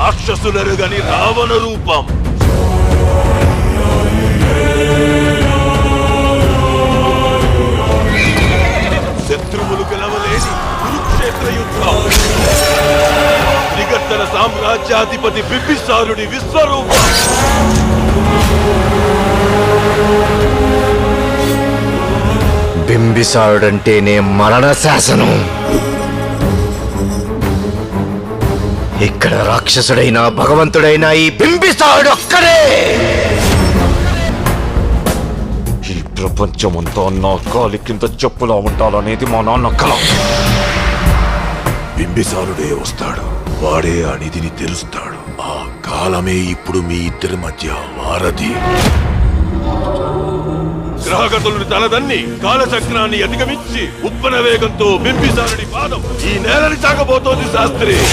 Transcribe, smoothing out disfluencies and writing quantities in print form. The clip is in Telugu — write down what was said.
రాక్షసులరుగని రావణ రూపం. శత్రువులు గెలవలేని కురుక్షేత్ర యుద్ధం. త్రిగర్తన సామ్రాజ్యాధిపతి బింబిసారుడి విశ్వరూపం. బింబిసారుడంటేనే మరణ శాసనం. ఇక్కడ రాక్షసుడైనా భగవంతుడైనా ఈ బింబిసారుడు ఒక్కడే. ఈ ప్రపంచమంతా నా కాలి కింద చెప్పులా ఉండాలనేది మా నాన్న కల. బింబిసారుడే వస్తాడు. వాడే ఆ నిధిని తెరుస్తాడు. ఆ కాలమే ఇప్పుడు మీ ఇద్దరి మధ్య వారధి. గ్రహగతులను తలదన్ని కాలచక్రాన్ని అధిగమించి ఉప్పన వేగంతో బింబిసారుడి పాదం ఈ నేలని తాగబోతోంది శాస్త్రి.